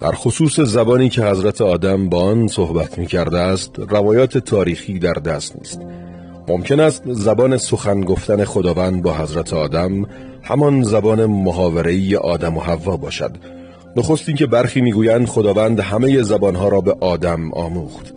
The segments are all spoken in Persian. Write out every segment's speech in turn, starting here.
در خصوص زبانی که حضرت آدم با آن صحبت می کرده است روایات تاریخی در دست نیست. ممکن است زبان سخن گفتن خداوند با حضرت آدم همان زبان محاوره‌ای آدم و حوا باشد. نخست این که برخی میگویند خداوند همه زبانها را به آدم آموخت.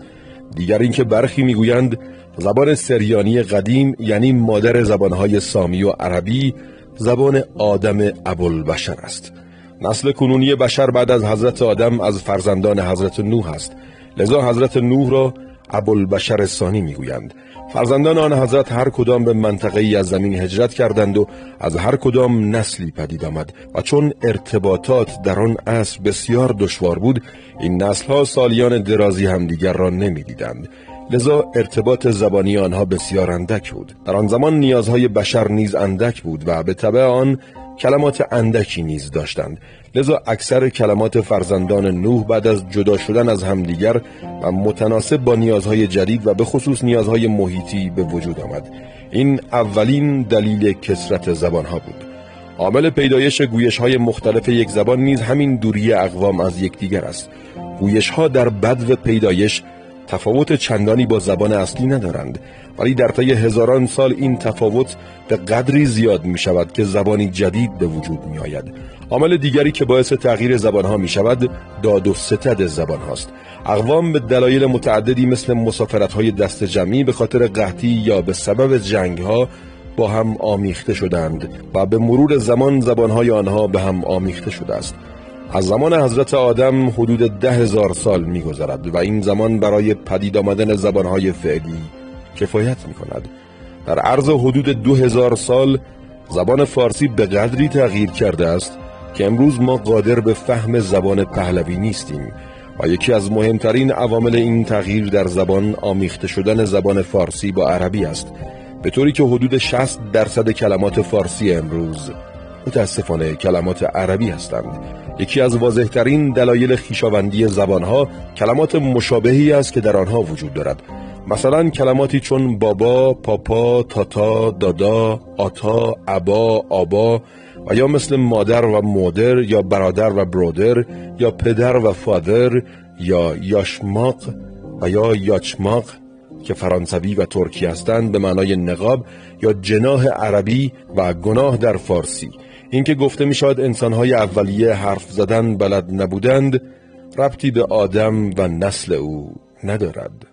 دیگر این که برخی میگویند زبان سریانی قدیم یعنی مادر زبانهای سامی و عربی زبان آدم ابوالبشر است. نسل کنونی بشر بعد از حضرت آدم از فرزندان حضرت نوح است، لذا حضرت نوح را ابوالبشر ثانی میگویند. فرزندان آن حضرت هر کدام به منطقه‌ای از زمین هجرت کردند و از هر کدام نسلی پدید آمد و چون ارتباطات در آن عصر بسیار دشوار بود، این نسل‌ها سالیان درازی همدیگر را نمی‌دیدند، لذا ارتباط زبانی آنها بسیار اندک بود. در آن زمان نیازهای بشر نیز اندک بود و به تبع آن کلمات اندکی نیز داشتند، لذا اکثر کلمات فرزندان نوح بعد از جدا شدن از همدیگر و متناسب با نیازهای جدید و به خصوص نیازهای محیطی به وجود آمد. این اولین دلیل کثرت زبانها بود. عامل پیدایش گویش‌های مختلف یک زبان نیز همین دوری اقوام از یکدیگر است. گویش‌ها در بدو پیدایش تفاوت چندانی با زبان اصلی ندارند، ولی در طی هزاران سال این تفاوت به قدری زیاد می شود که زبانی جدید به وجود می آید. عامل دیگری که باعث تغییر زبانها می شود داد و ستد زبان هاست. اقوام به دلایل متعددی مثل مسافرت‌های دست جمعی به خاطر قحطی یا به سبب جنگ‌ها با هم آمیخته شدند و به مرور زمان زبانهای آنها به هم آمیخته شده است. از زمان حضرت آدم حدود 10,000 سال می‌گذرد و این زمان برای پدید آمدن زبانهای فعلی کفایت می‌کند. در عرض حدود 2000 سال زبان فارسی به قدری تغییر کرده است که امروز ما قادر به فهم زبان پهلوی نیستیم و یکی از مهمترین عوامل این تغییر در زبان آمیخته شدن زبان فارسی با عربی است، به طوری که حدود 60% کلمات فارسی امروز متاسفانه کلمات عربی هستند. یکی از واضح‌ترین دلایل خویشاوندی زبانها کلمات مشابهی است که در آنها وجود دارد. مثلا کلماتی چون بابا، پاپا، تاتا، دادا، آتا، ابا، آبا و یا مثل مادر و مادر یا برادر و برادر یا پدر و فادر یا یاشماق و یا یاچماق که فرانسوی و ترکی هستند به معنای نقاب یا جناح عربی و گناه در فارسی. اینکه گفته می شود انسان‌های اولیه حرف زدن بلد نبودند ربطی به آدم و نسل او ندارد.